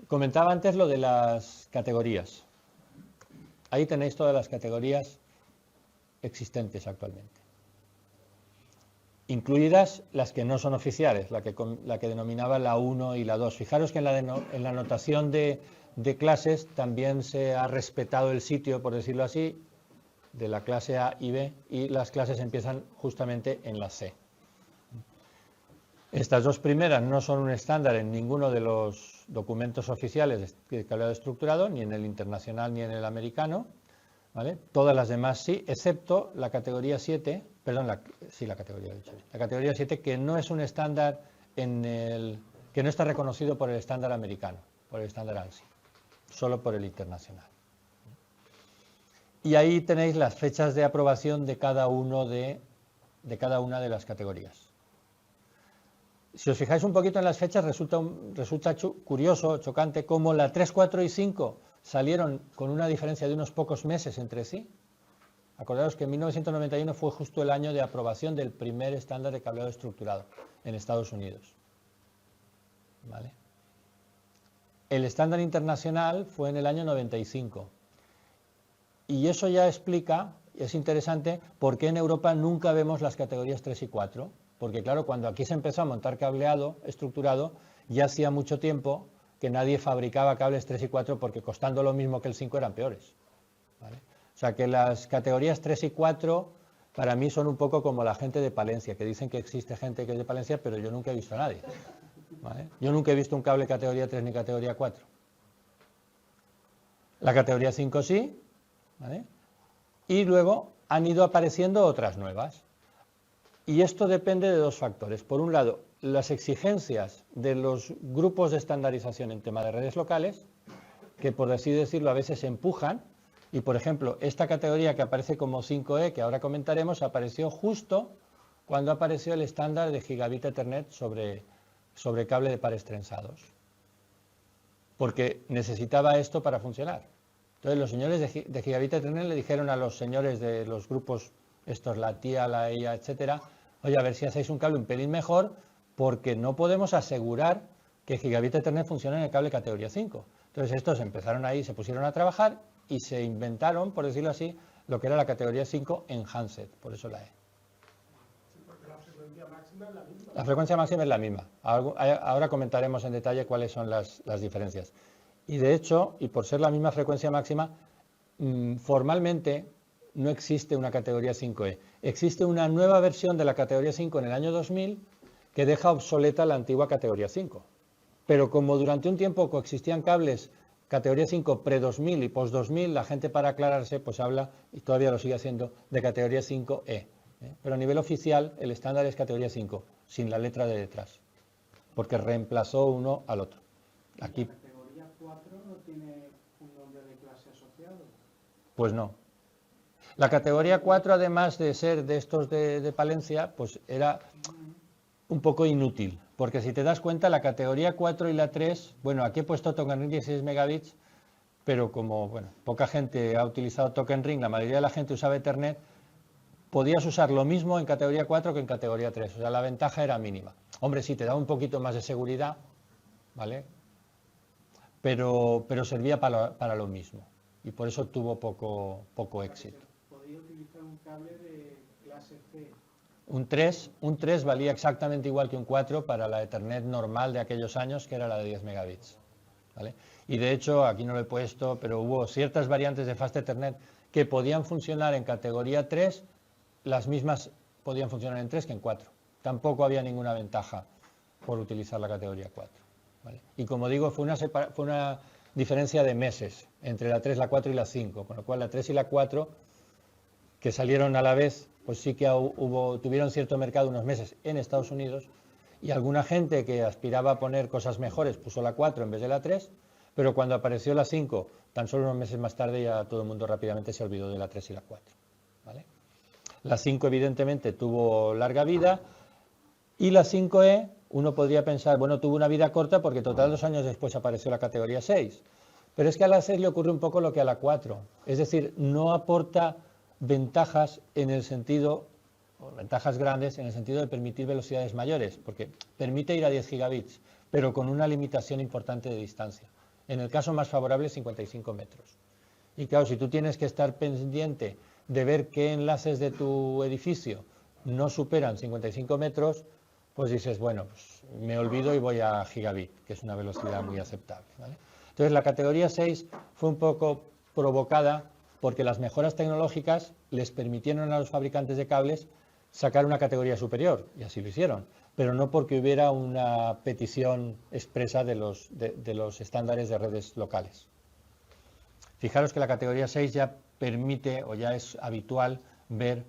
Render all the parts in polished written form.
Comentaba antes lo de las categorías. Ahí tenéis todas las categorías existentes actualmente, incluidas las que no son oficiales, la que denominaba la 1 y la 2. Fijaros que en la notación de clases también se ha respetado el sitio, por decirlo así, de la clase A y B, y las clases empiezan justamente en la C. Estas dos primeras no son un estándar en ninguno de los documentos oficiales de cableado estructurado, ni en el internacional ni en el americano, ¿vale? Todas las demás sí, excepto la categoría 7, perdón, la categoría 7, que no es un estándar que no está reconocido por el estándar americano, por el estándar ANSI, solo por el internacional. Y ahí tenéis las fechas de aprobación de cada una de las categorías. Si os fijáis un poquito en las fechas, resulta curioso, chocante, cómo la 3, 4 y 5 salieron con una diferencia de unos pocos meses entre sí. Acordaros que en 1991 fue justo el año de aprobación del primer estándar de cableado estructurado en Estados Unidos. ¿Vale? El estándar internacional fue en el año 95. Y eso ya explica, es interesante, por qué en Europa nunca vemos las categorías 3 y 4. Porque claro, cuando aquí se empezó a montar cableado estructurado, ya hacía mucho tiempo que nadie fabricaba cables 3 y 4 porque costando lo mismo que el 5 eran peores. ¿Vale? O sea que las categorías 3 y 4 para mí son un poco como la gente de Palencia, que dicen que existe gente que es de Palencia, pero yo nunca he visto a nadie. ¿Vale? Yo nunca he visto un cable categoría 3 ni categoría 4. La categoría 5 sí, ¿vale? Y luego han ido apareciendo otras nuevas. Y esto depende de dos factores. Por un lado, las exigencias de los grupos de estandarización en tema de redes locales, que por así decirlo a veces empujan, y por ejemplo, esta categoría que aparece como 5E, que ahora comentaremos, apareció justo cuando apareció el estándar de gigabit Ethernet sobre cable de pares trenzados, porque necesitaba esto para funcionar. Entonces los señores de gigabit Ethernet le dijeron a los señores de los grupos, estos, la TIA, la EIA, etcétera, oye, a ver si hacéis un cable un pelín mejor, porque no podemos asegurar que gigabit Ethernet funcione en el cable categoría 5. Entonces estos empezaron ahí, se pusieron a trabajar y se inventaron, por decirlo así, lo que era la categoría 5 en handset, por eso la E. Sí, porque la frecuencia máxima es la misma. La frecuencia máxima es la misma. Ahora comentaremos en detalle cuáles son las diferencias. Y de hecho, y por ser la misma frecuencia máxima, formalmente no existe una categoría 5E. Existe una nueva versión de la categoría 5 en el año 2000 que deja obsoleta la antigua categoría 5. Pero como durante un tiempo coexistían cables categoría 5 pre-2000 y post-2000, la gente para aclararse pues habla, y todavía lo sigue haciendo, de categoría 5E. Pero a nivel oficial el estándar es categoría 5, sin la letra de detrás, porque reemplazó uno al otro. Aquí, ¿La categoría 4 no tiene un nombre de clase asociado? pues no. La categoría 4, además de ser de estos de Palencia, pues era un poco inútil, porque si te das cuenta, la categoría 4 y la 3, bueno, aquí he puesto Token Ring 16 megabits, pero como bueno, poca gente ha utilizado Token Ring, la mayoría de la gente usaba Ethernet, podías usar lo mismo en categoría 4 que en categoría 3, o sea, la ventaja era mínima. Hombre, sí, te da un poquito más de seguridad, ¿vale? Pero servía para lo mismo, y por eso tuvo poco éxito. Podría utilizar un cable de clase C. Un 3 valía exactamente igual que un 4 para la Ethernet normal de aquellos años, que era la de 10 megabits. ¿Vale? Y de hecho, aquí no lo he puesto, pero hubo ciertas variantes de Fast Ethernet que podían funcionar en categoría 3, las mismas podían funcionar en 3 que en 4. Tampoco había ninguna ventaja por utilizar la categoría 4. ¿Vale? Y como digo, fue una diferencia de meses entre la 3, la 4 y la 5, con lo cual la 3 y la 4, que salieron a la vez, pues sí que tuvieron cierto mercado unos meses en Estados Unidos, y alguna gente que aspiraba a poner cosas mejores puso la 4 en vez de la 3, pero cuando apareció la 5, tan solo unos meses más tarde, ya todo el mundo rápidamente se olvidó de la 3 y la 4. ¿Vale? La 5 evidentemente tuvo larga vida, y la 5E, uno podría pensar, bueno, tuvo una vida corta porque total 2 años después apareció la categoría 6, pero es que a la 6 le ocurre un poco lo que a la 4, es decir, no aporta ventajas en el sentido, o ventajas grandes en el sentido de permitir velocidades mayores, porque permite ir a 10 gigabits, pero con una limitación importante de distancia. En el caso más favorable, 55 metros. Y claro, si tú tienes que estar pendiente de ver qué enlaces de tu edificio no superan 55 metros, pues dices, bueno, pues me olvido y voy a gigabit, que es una velocidad muy aceptable, ¿vale? Entonces la categoría 6 fue un poco provocada porque las mejoras tecnológicas les permitieron a los fabricantes de cables sacar una categoría superior, y así lo hicieron, pero no porque hubiera una petición expresa de los estándares de redes locales. Fijaros que la categoría 6 ya permite o ya es habitual ver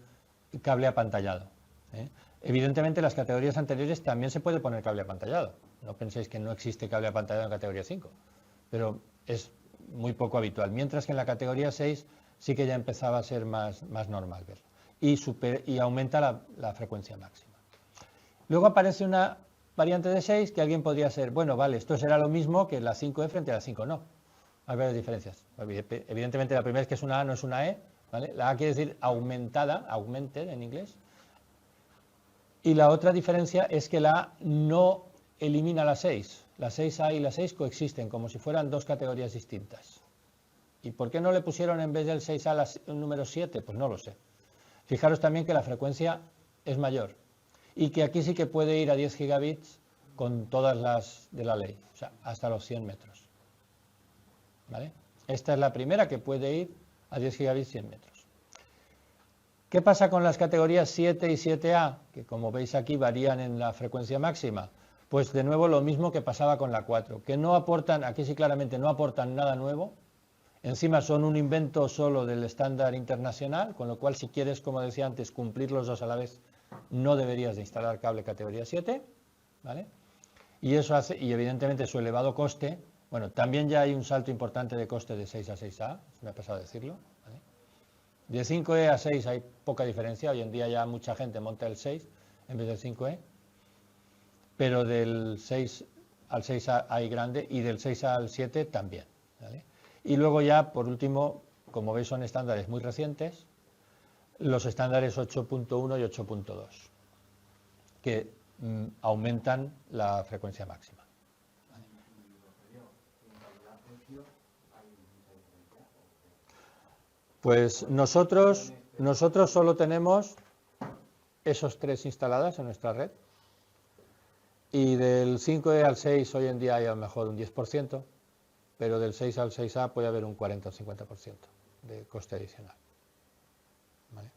cable apantallado, ¿eh? Evidentemente, en las categorías anteriores también se puede poner cable apantallado. No penséis que no existe cable apantallado en categoría 5, pero es muy poco habitual. Mientras que en la categoría 6 sí que ya empezaba a ser más normal verlo. Y aumenta la frecuencia máxima. Luego aparece una variante de 6 que alguien podría ser, bueno, vale, esto será lo mismo que la 5E frente a la 5. No, hay varias diferencias. Evidentemente, la primera es que es una A, no es una E, ¿vale? La A quiere decir aumentada, augmented en inglés. Y la otra diferencia es que la A no elimina la 6. La 6A y la 6 coexisten como si fueran dos categorías distintas. ¿Y por qué no le pusieron en vez del 6A el número 7? Pues no lo sé. Fijaros también que la frecuencia es mayor y que aquí sí que puede ir a 10 gigabits con todas las de la ley, o sea, hasta los 100 metros. ¿Vale? Esta es la primera que puede ir a 10 gigabits 100 metros. ¿Qué pasa con las categorías 7 y 7A? Que como veis aquí varían en la frecuencia máxima. Pues de nuevo lo mismo que pasaba con la 4, que no aportan, aquí sí claramente no aportan nada nuevo. Encima son un invento solo del estándar internacional, con lo cual si quieres, como decía antes, cumplir los dos a la vez, no deberías de instalar cable categoría 7, ¿vale? Y eso hace, y evidentemente su elevado coste, bueno, también ya hay un salto importante de coste de 6 a 6A, se me ha pasado a decirlo, ¿vale? De 5E a 6 hay poca diferencia, hoy en día ya mucha gente monta el 6 en vez del 5E, pero del 6 al 6A hay grande y del 6A al 7 también, ¿vale? Y luego ya, por último, como veis son estándares muy recientes, los estándares 8.1 y 8.2, que aumentan la frecuencia máxima. ¿Vale? Pues nosotros solo tenemos esos tres instaladas en nuestra red y del 5E al 6 hoy en día hay a lo mejor un 10%, pero del 6 al 6A puede haber un 40 o 50% de coste adicional. ¿Vale?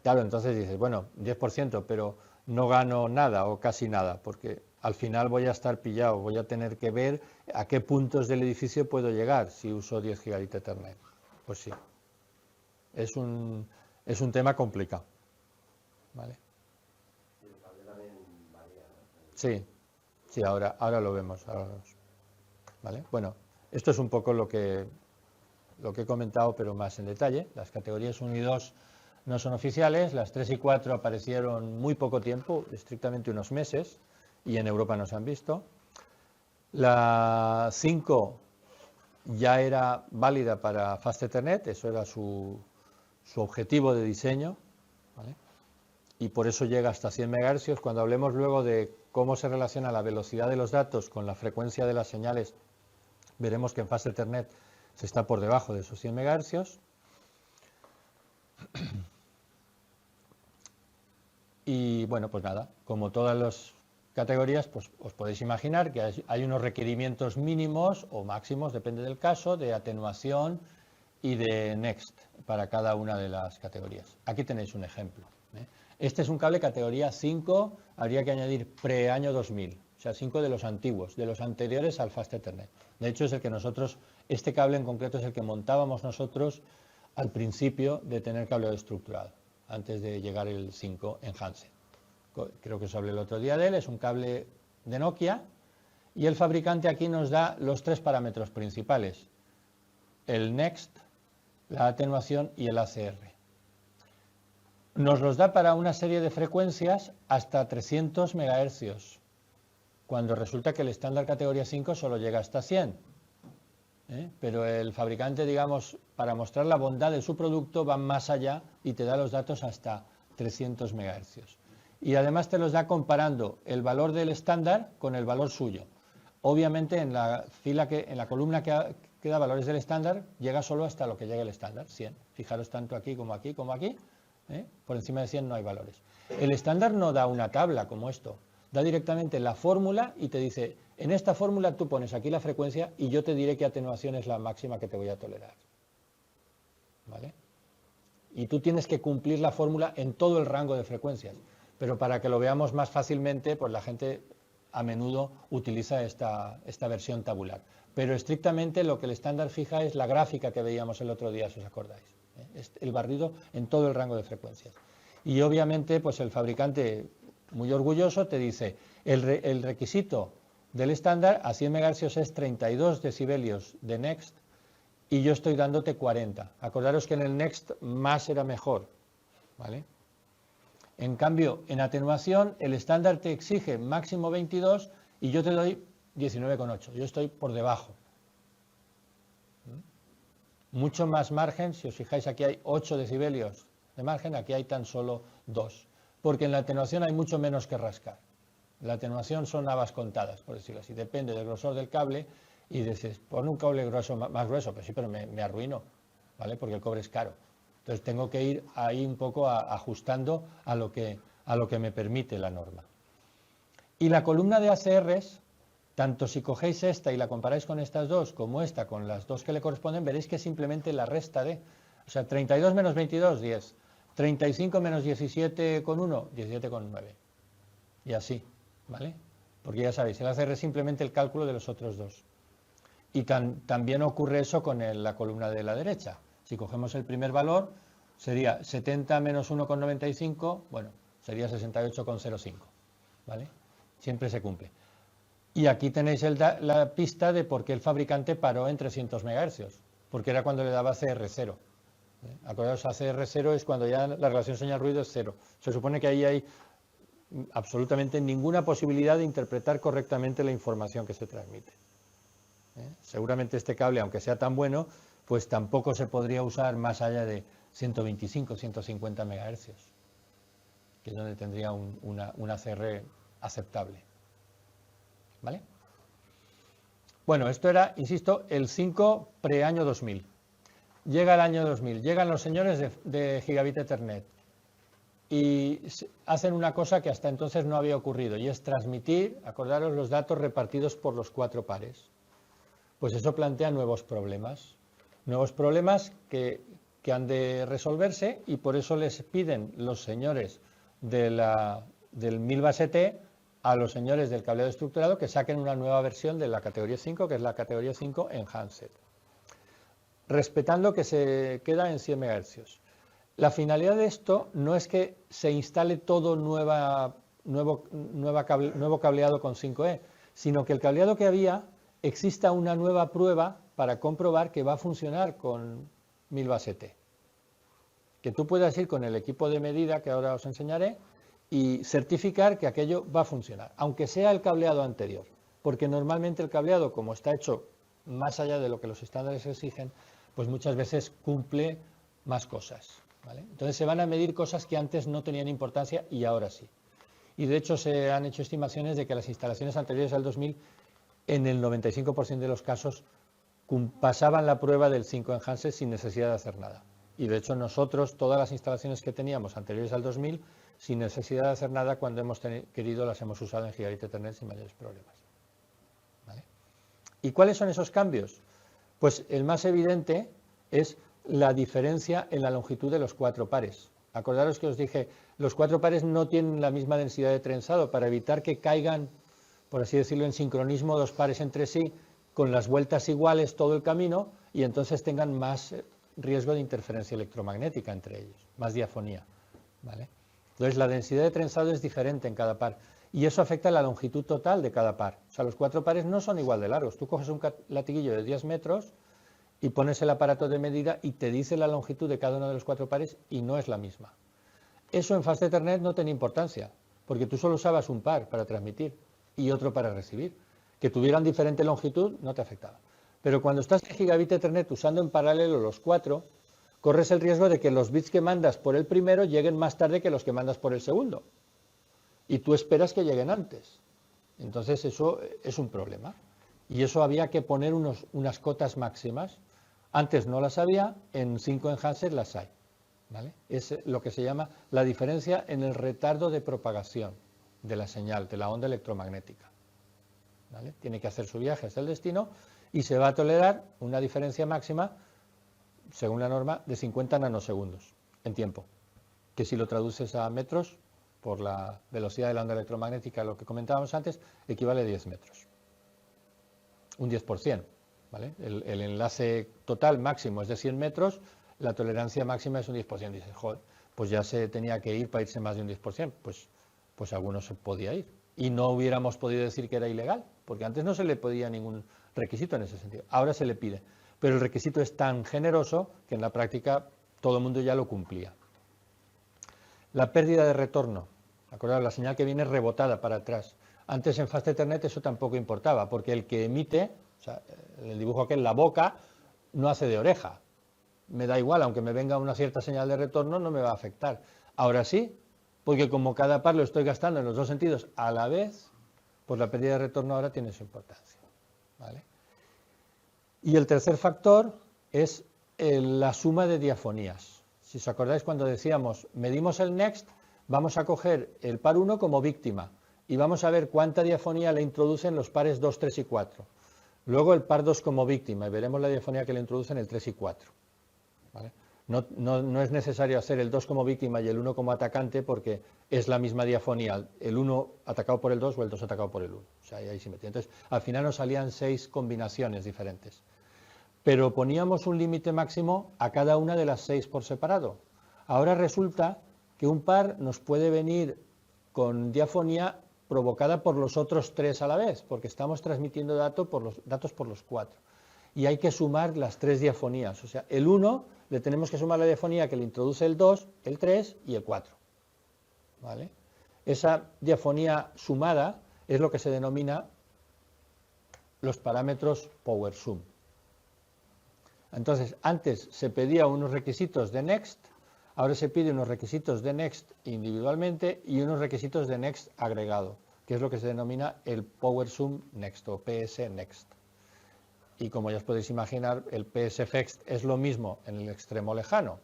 Claro, entonces dices, bueno, 10%, pero no gano nada o casi nada, porque al final voy a estar pillado, voy a tener que ver a qué puntos del edificio puedo llegar si uso 10 gigabit Ethernet. Pues sí, es un tema complicado. ¿Vale? Sí, ahora lo vemos. ¿Vale? Bueno, esto es un poco lo que he comentado, pero más en detalle. Las categorías 1 y 2 no son oficiales, las 3 y 4 aparecieron muy poco tiempo, estrictamente unos meses, y en Europa no se han visto. La 5 ya era válida para Fast Ethernet, eso era su objetivo de diseño, ¿vale? Y por eso llega hasta 100 MHz. Cuando hablemos luego de cómo se relaciona la velocidad de los datos con la frecuencia de las señales, veremos que en Fast Ethernet se está por debajo de esos 100 MHz. Y bueno, pues nada, como todas las categorías, pues os podéis imaginar que hay unos requerimientos mínimos o máximos, depende del caso, de atenuación y de next para cada una de las categorías. Aquí tenéis un ejemplo, ¿eh? Este es un cable categoría 5, habría que añadir pre-año 2000, o sea, 5 de los antiguos, de los anteriores al Fast Ethernet. De hecho, es el que nosotros, este cable en concreto es el que montábamos nosotros al principio de tener cableado estructurado, antes de llegar el 5 en Hansen. Creo que os hablé el otro día de él, es un cable de Nokia y el fabricante aquí nos da los tres parámetros principales, el next, la atenuación y el ACR. Nos los da para una serie de frecuencias hasta 300 MHz, cuando resulta que el estándar categoría 5 solo llega hasta 100. Pero el fabricante, digamos, para mostrar la bondad de su producto, va más allá y te da los datos hasta 300 MHz. Y además te los da comparando el valor del estándar con el valor suyo. obviamente en la columna que da valores del estándar, llega solo hasta lo que llega el estándar, 100. Fijaros tanto aquí como aquí como aquí, por encima de 100 no hay valores. El estándar no da una tabla como esto, da directamente la fórmula y te dice, en esta fórmula tú pones aquí la frecuencia y yo te diré qué atenuación es la máxima que te voy a tolerar. ¿Vale? Y tú tienes que cumplir la fórmula en todo el rango de frecuencias, pero para que lo veamos más fácilmente, pues la gente a menudo utiliza esta versión tabular. Pero estrictamente lo que el estándar fija es la gráfica que veíamos el otro día, si os acordáis. Es el barrido en todo el rango de frecuencias. Y obviamente, pues el fabricante, muy orgulloso, te dice, el requisito del estándar a 100 MHz es 32 decibelios de Next y yo estoy dándote 40. Acordaros que en el Next más era mejor, ¿vale? En cambio, en atenuación, el estándar te exige máximo 22 y yo te doy 19,8. Yo estoy por debajo. Mucho más margen, si os fijáis aquí hay 8 decibelios de margen, aquí hay tan solo 2. Porque en la atenuación hay mucho menos que rascar. La atenuación son habas contadas, por decirlo así. Depende del grosor del cable y dices, pon un cable grueso, más grueso, pero sí, pero me arruino, ¿vale? Porque el cobre es caro. Entonces tengo que ir ahí un poco ajustando a lo que me permite la norma. Y la columna de ACRs, tanto si cogéis esta y la comparáis con estas dos, como esta con las dos que le corresponden, veréis que es simplemente la resta de, o sea, 32 menos 22, 10. 35 menos 17,1, 17,9. Y así, ¿vale? Porque ya sabéis, el ACR es simplemente el cálculo de los otros dos. Y también ocurre eso con la columna de la derecha. Si cogemos el primer valor, sería 70 menos 1,95, bueno, sería 68,05, ¿vale? Siempre se cumple. Y aquí tenéis la pista de por qué el fabricante paró en 300 MHz, porque era cuando le daba CR0. Acordaos, a CR0 es cuando ya la relación señal-ruido es cero. Se supone que ahí hay absolutamente ninguna posibilidad de interpretar correctamente la información que se transmite. Seguramente este cable, aunque sea tan bueno, pues tampoco se podría usar más allá de 125, 150 MHz, que es donde tendría una CR aceptable. ¿Vale? Bueno, esto era, insisto, el 5 pre-año 2000. Llega el año 2000, llegan los señores de Gigabit Ethernet y hacen una cosa que hasta entonces no había ocurrido, y es transmitir, acordaros, los datos repartidos por los 4 pares. Pues eso plantea nuevos problemas que han de resolverse, y por eso les piden los señores del 1000 base T a los señores del cableado estructurado que saquen una nueva versión de la categoría 5, que es la categoría 5 Enhanced, respetando que se queda en 100 MHz. La finalidad de esto no es que se instale todo nuevo cableado con 5E, sino que el cableado que había exista una nueva prueba para comprobar que va a funcionar con 1000 base T. Que tú puedas ir con el equipo de medida que ahora os enseñaré y certificar que aquello va a funcionar, aunque sea el cableado anterior, porque normalmente el cableado, como está hecho más allá de lo que los estándares exigen, pues muchas veces cumple más cosas, ¿vale? Entonces se van a medir cosas que antes no tenían importancia y ahora sí. Y de hecho se han hecho estimaciones de que las instalaciones anteriores al 2000, en el 95% de los casos, pasaban la prueba del 5 Enhanced sin necesidad de hacer nada. Y de hecho nosotros, todas las instalaciones que teníamos anteriores al 2000, sin necesidad de hacer nada, cuando hemos querido, las hemos usado en Gigabit Ethernet sin mayores problemas. ¿Vale? ¿Y cuáles son esos cambios? Pues el más evidente es la diferencia en la longitud de los 4 pares. Acordaros que os dije, los 4 pares no tienen la misma densidad de trenzado, para evitar que caigan, por así decirlo, en sincronismo 2 pares entre sí, con las vueltas iguales todo el camino, y entonces tengan más riesgo de interferencia electromagnética entre ellos, más diafonía, ¿vale? Entonces la densidad de trenzado es diferente en cada par, y eso afecta la longitud total de cada par. O sea, los 4 pares no son igual de largos. Tú coges un latiguillo de 10 metros y pones el aparato de medida y te dice la longitud de cada uno de los 4 pares y no es la misma. Eso en Fast Ethernet no tenía importancia, porque tú solo usabas un par para transmitir y otro para recibir. Que tuvieran diferente longitud no te afectaba. Pero cuando estás en Gigabit Ethernet usando en paralelo los 4, corres el riesgo de que los bits que mandas por el primero lleguen más tarde que los que mandas por el segundo. Y tú esperas que lleguen antes. Entonces eso es un problema. Y eso había que poner unas cotas máximas. Antes no las había, en 5 enhanced las hay. ¿Vale? Es lo que se llama la diferencia en el retardo de propagación de la señal, de la onda electromagnética. ¿Vale? Tiene que hacer su viaje hasta el destino y se va a tolerar una diferencia máxima, según la norma, de 50 nanosegundos en tiempo, que si lo traduces a metros, por la velocidad de la onda electromagnética, lo que comentábamos antes, equivale a 10 metros. Un 10%. ¿Vale? El enlace total máximo es de 100 metros, la tolerancia máxima es un 10%. Dices, joder, pues ya se tenía que ir para irse más de un 10%. Pues algunos se podía ir. Y no hubiéramos podido decir que era ilegal, porque antes no se le pedía ningún requisito en ese sentido. Ahora se le pide. Pero el requisito es tan generoso que en la práctica todo el mundo ya lo cumplía. La pérdida de retorno. Acordaos, la señal que viene rebotada para atrás. Antes en Fast Ethernet eso tampoco importaba, porque el que emite, o sea, en el dibujo aquel, la boca, no hace de oreja. Me da igual, aunque me venga una cierta señal de retorno, no me va a afectar. Ahora sí, porque como cada par lo estoy gastando en los dos sentidos a la vez, pues la pérdida de retorno ahora tiene su importancia. ¿Vale? Y el tercer factor es la suma de diafonías. Si os acordáis cuando decíamos, medimos el next, vamos a coger el par 1 como víctima y vamos a ver cuánta diafonía le introducen los pares 2, 3 y 4. Luego el par 2 como víctima y veremos la diafonía que le introducen el 3 y 4. ¿Vale? No es necesario hacer el 2 como víctima y el 1 como atacante porque es la misma diafonía, el 1 atacado por el 2 o el 2 atacado por el 1. O sea, ahí simetría. Entonces, al final nos salían 6 combinaciones diferentes. Pero poníamos un límite máximo a cada una de las 6 por separado. Ahora resulta que un par nos puede venir con diafonía provocada por los otros 3 a la vez, porque estamos transmitiendo datos por los 4. Y hay que sumar las 3 diafonías. O sea, el 1 le tenemos que sumar la diafonía que le introduce el 2, el 3 y el 4. ¿Vale? Esa diafonía sumada es lo que se denomina los parámetros power sum. Entonces, antes se pedía unos requisitos de next, ahora se pide unos requisitos de next individualmente y unos requisitos de next agregado, que es lo que se denomina el power sum next o PS next. Y como ya os podéis imaginar, el PSFext es lo mismo en el extremo lejano.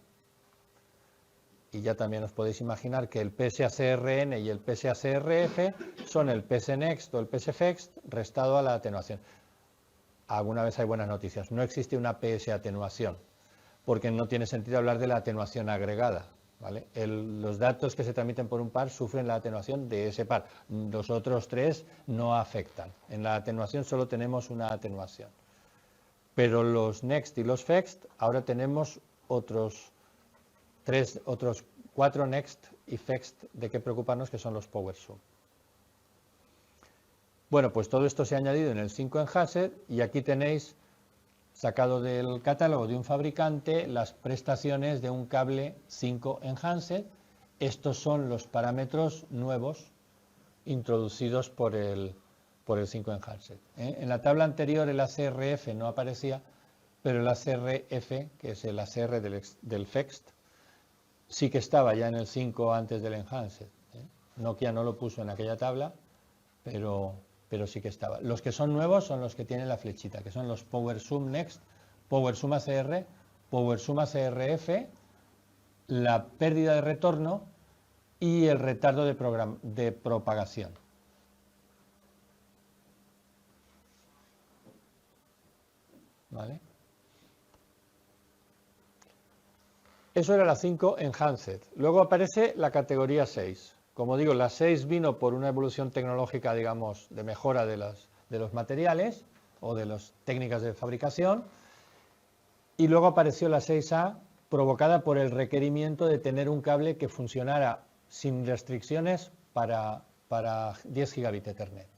Y ya también os podéis imaginar que el PSACRN y el PSACRF son el PSNext o el PSFext restado a la atenuación. Alguna vez hay buenas noticias. No existe una PS atenuación, porque no tiene sentido hablar de la atenuación agregada. ¿Vale? Los datos que se transmiten por un par sufren la atenuación de ese par. Los otros 3 no afectan. En la atenuación solo tenemos una atenuación. Pero los next y los fext, ahora tenemos otros 4 next y fext de qué preocuparnos, que son los power sum. Bueno, pues todo esto se ha añadido en el 5 enhanced y aquí tenéis, sacado del catálogo de un fabricante, las prestaciones de un cable 5 enhanced. Estos son los parámetros nuevos introducidos por el 5 enhanced. En la tabla anterior el ACRF no aparecía, pero el ACRF, que es el ACR del FEXT, sí que estaba ya en el 5 antes del enhanced. Nokia no lo puso en aquella tabla, pero sí que estaba. Los que son nuevos son los que tienen la flechita, que son los Power Sum Next, Power Sum ACR, Power Sum ACRF, la pérdida de retorno y el retardo de propagación. ¿Vale? Eso era la 5 enhanced. Luego aparece la categoría 6. Como digo, la 6 vino por una evolución tecnológica, digamos, de mejora de los materiales o de las técnicas de fabricación. Y luego apareció la 6A, provocada por el requerimiento de tener un cable que funcionara sin restricciones para 10 gigabit Ethernet.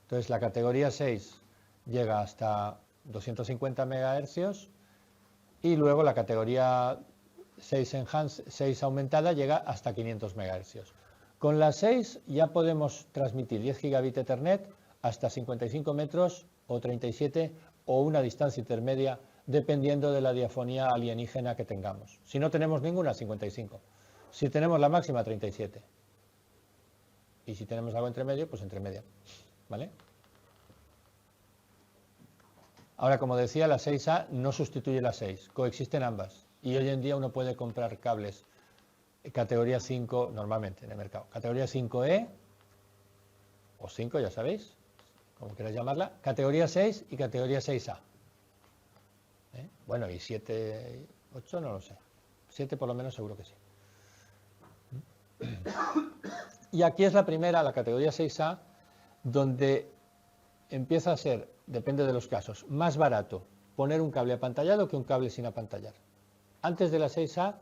Entonces, la categoría 6 llega hasta 250 MHz y luego la categoría 6 aumentada llega hasta 500 MHz. Con la 6 ya podemos transmitir 10 gigabit Ethernet hasta 55 metros o 37 o una distancia intermedia dependiendo de la diafonía alienígena que tengamos. Si no tenemos ninguna, 55. Si tenemos la máxima, 37. Y si tenemos algo entre medio, pues entre media. ¿Vale? Ahora, como decía, la 6A no sustituye la 6, coexisten ambas. Y hoy en día uno puede comprar cables categoría 5 normalmente en el mercado. Categoría 5E o 5, ya sabéis, como queráis llamarla. Categoría 6 y categoría 6A. Bueno, y 7, 8 no lo sé. 7 por lo menos seguro que sí. Y aquí es la primera, la categoría 6A, donde empieza a ser, depende de los casos, más barato poner un cable apantallado que un cable sin apantallar. Antes de la 6A,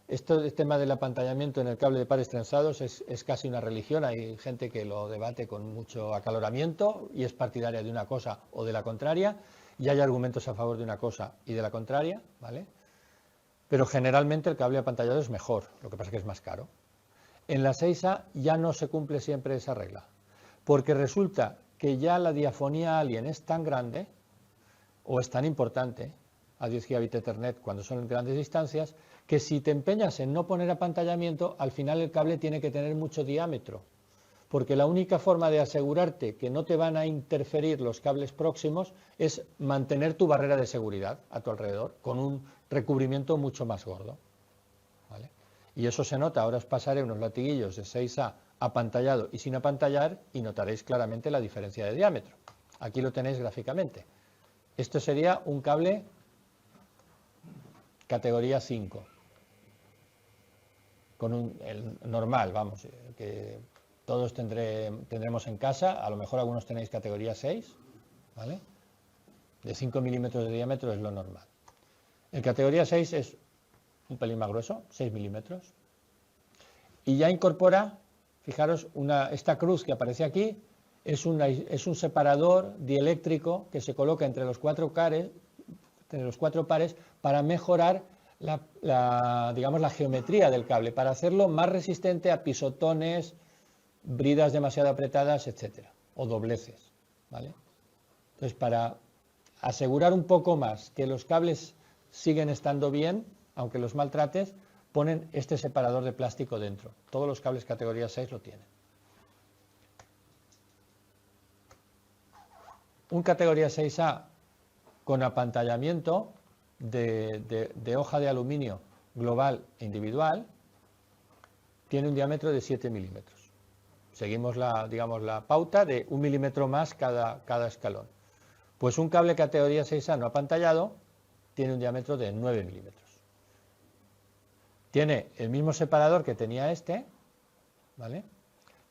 el tema del apantallamiento en el cable de pares trenzados es casi una religión. Hay gente que lo debate con mucho acaloramiento y es partidaria de una cosa o de la contraria, y hay argumentos a favor de una cosa y de la contraria, ¿vale? Pero generalmente el cable apantallado es mejor, lo que pasa es que es más caro. En la 6A ya no se cumple siempre esa regla, porque resulta que ya la diafonía alien es tan grande o es tan importante a 10 gigabits Ethernet cuando son en grandes distancias, que si te empeñas en no poner apantallamiento, al final el cable tiene que tener mucho diámetro, porque la única forma de asegurarte que no te van a interferir los cables próximos es mantener tu barrera de seguridad a tu alrededor con un recubrimiento mucho más gordo, ¿vale? Y eso se nota. Ahora os pasaré unos latiguillos de 6A apantallado y sin apantallar y notaréis claramente la diferencia de diámetro. Aquí lo tenéis gráficamente. Esto sería un cable categoría 5, con el normal, vamos, que todos tendremos en casa. A lo mejor algunos tenéis categoría 6, ¿vale? De 5 milímetros de diámetro es lo normal. El categoría 6 es un pelín más grueso, 6 milímetros. Y ya incorpora, fijaros, esta cruz que aparece aquí es un separador dieléctrico que se coloca entre los cuatro pares para mejorar digamos, la geometría del cable, para hacerlo más resistente a pisotones, bridas demasiado apretadas, etcétera, o dobleces, ¿vale? Entonces, para asegurar un poco más que los cables siguen estando bien, aunque los maltrates, ponen este separador de plástico dentro. Todos los cables categoría 6 lo tienen. Un categoría 6A con apantallamiento de hoja de aluminio global e individual tiene un diámetro de 7 milímetros. Seguimos digamos, la pauta de 1 milímetro más cada escalón. Pues un cable categoría 6A no apantallado tiene un diámetro de 9 milímetros. Tiene el mismo separador que tenía este, ¿vale?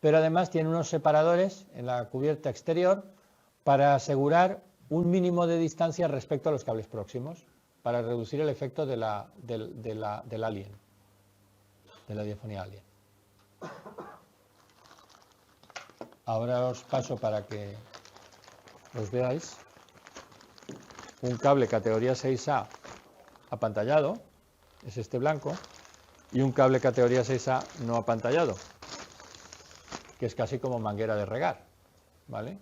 Pero además tiene unos separadores en la cubierta exterior para asegurar un mínimo de distancia respecto a los cables próximos, para reducir el efecto del alien, de la diafonía alien. Ahora os paso para que los veáis. Un cable categoría 6A apantallado, es este blanco, y un cable categoría 6A no apantallado, que es casi como manguera de regar, ¿vale?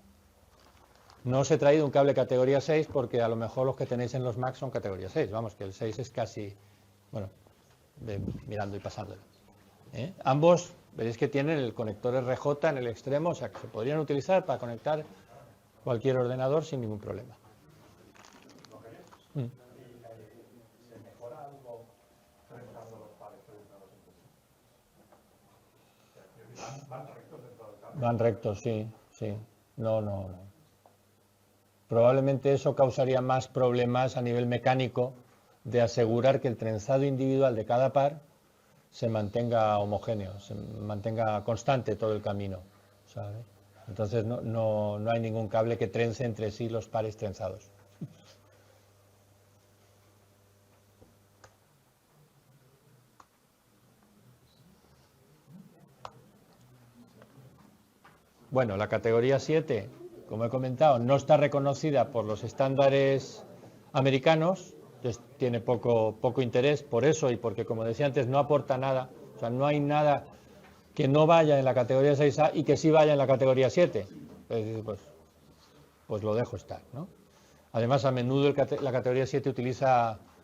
No os he traído un cable categoría 6 porque a lo mejor los que tenéis en los Mac son categoría 6, vamos, que el 6 es casi, bueno, mirando y pasándolo. Ambos veréis que tienen el conector RJ en el extremo, o sea que se podrían utilizar para conectar cualquier ordenador sin ningún problema. ¿Se mejora algo trenzando los pares trenzados? ¿Van rectos dentro del cable? Van rectos, sí. No. Probablemente eso causaría más problemas a nivel mecánico de asegurar que el trenzado individual de cada par se mantenga homogéneo, se mantenga constante todo el camino, ¿sabe? Entonces no hay ningún cable que trence entre sí los pares trenzados. Bueno, la categoría 7, como he comentado, no está reconocida por los estándares americanos, entonces tiene poco interés por eso y porque, como decía antes, no aporta nada. O sea, no hay nada que no vaya en la categoría 6A y que sí vaya en la categoría 7. Pues lo dejo estar, ¿no? Además, a menudo la categoría 7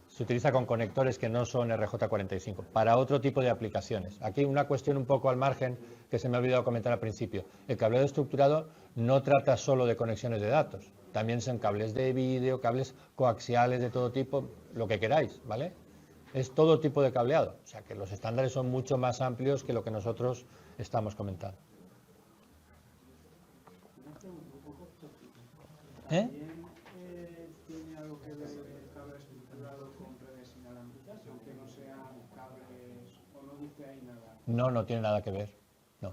se utiliza con conectores que no son RJ45, para otro tipo de aplicaciones. Aquí una cuestión un poco al margen que se me ha olvidado comentar al principio. El cableado estructurado no trata solo de conexiones de datos, también son cables de vídeo, cables coaxiales de todo tipo, lo que queráis, ¿vale? Es todo tipo de cableado, o sea que los estándares son mucho más amplios que lo que nosotros estamos comentando. ¿Eh? ¿Tiene algo que ver el cable estructurado con redes inalámbricas, aunque no sean cables, o no dice ahí nada? No, no tiene nada que ver, no.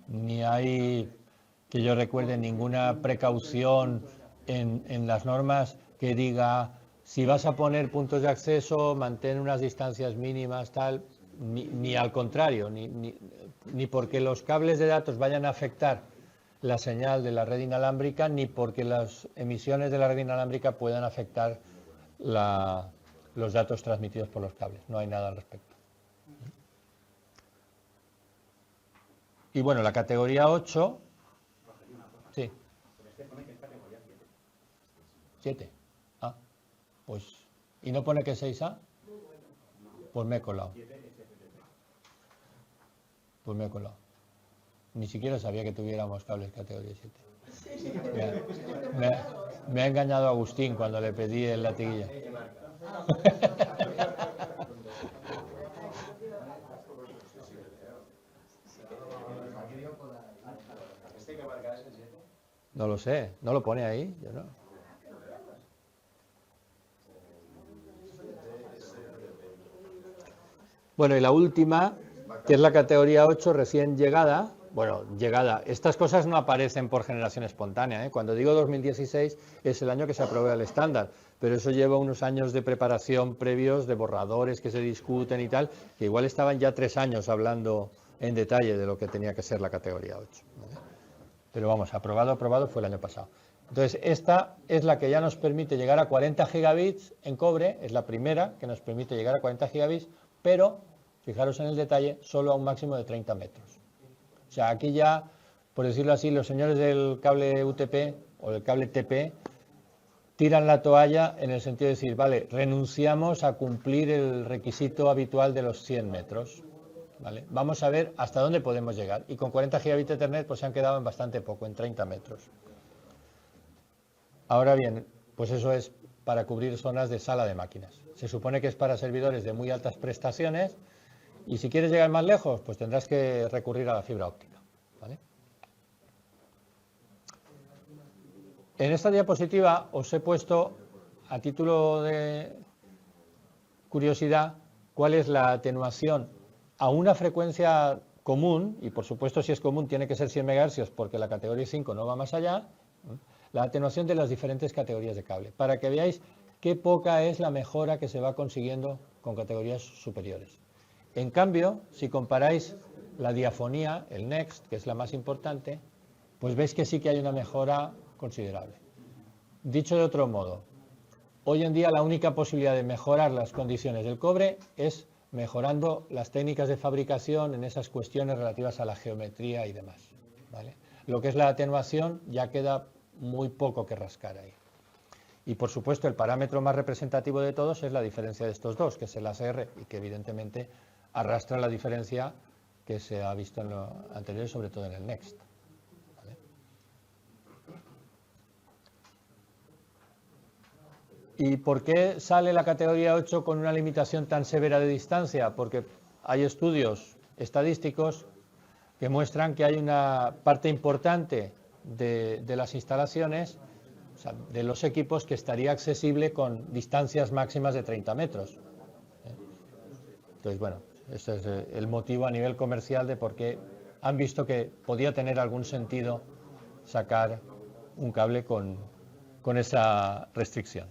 Ni hay, que yo recuerde, ninguna precaución en las normas que diga, si vas a poner puntos de acceso, mantén unas distancias mínimas, tal, ni al contrario, ni porque los cables de datos vayan a afectar la señal de la red inalámbrica, ni porque las emisiones de la red inalámbrica puedan afectar los datos transmitidos por los cables. No hay nada al respecto. Y bueno, la categoría 8... Sí. 7. Ah, pues... ¿Y no pone que 6A? Pues me he colado. Pues me he colado. Ni siquiera sabía que tuviéramos cables categoría 7. Me ha engañado Agustín cuando le pedí el latiguilla. No lo sé, no lo pone ahí, yo no. Bueno, y la última, que es la categoría 8, recién llegada. Bueno, llegada. Estas cosas no aparecen por generación espontánea, ¿eh? Cuando digo 2016 es el año que se aprueba el estándar, pero eso lleva unos años de preparación previos, de borradores que se discuten y tal, que igual estaban ya 3 años hablando en detalle de lo que tenía que ser la categoría 8. ¿Vale? Pero vamos, aprobado fue el año pasado. Entonces, esta es la que ya nos permite llegar a 40 gigabits en cobre, es la primera que nos permite llegar a 40 gigabits, pero, fijaros en el detalle, solo a un máximo de 30 metros. O sea, aquí ya, por decirlo así, los señores del cable UTP o del cable TP tiran la toalla en el sentido de decir, vale, renunciamos a cumplir el requisito habitual de los 100 metros. ¿Vale? Vamos a ver hasta dónde podemos llegar. Y con 40 gigabits de Ethernet pues se han quedado en bastante poco, en 30 metros. Ahora bien, pues eso es para cubrir zonas de sala de máquinas. Se supone que es para servidores de muy altas prestaciones y si quieres llegar más lejos, pues tendrás que recurrir a la fibra óptica. ¿Vale? En esta diapositiva os he puesto, a título de curiosidad, cuál es la atenuación a una frecuencia común, y por supuesto si es común tiene que ser 100 MHz porque la categoría 5 no va más allá, la atenuación de las diferentes categorías de cable, para que veáis qué poca es la mejora que se va consiguiendo con categorías superiores. En cambio, si comparáis la diafonía, el Next, que es la más importante, pues veis que sí que hay una mejora considerable. Dicho de otro modo, hoy en día la única posibilidad de mejorar las condiciones del cobre es mejorando las técnicas de fabricación en esas cuestiones relativas a la geometría y demás. ¿Vale? Lo que es la atenuación ya queda muy poco que rascar ahí. Y por supuesto el parámetro más representativo de todos es la diferencia de estos dos, que es el ASR, y que evidentemente arrastra la diferencia que se ha visto en lo anterior, sobre todo en el Next. ¿Vale? ¿Y por qué sale la categoría 8 con una limitación tan severa de distancia? Porque hay estudios estadísticos que muestran que hay una parte importante de las instalaciones, o sea, de los equipos, que estaría accesible con distancias máximas de 30 metros. Entonces, bueno, ese es el motivo a nivel comercial de por qué han visto que podía tener algún sentido sacar un cable con esa restricción.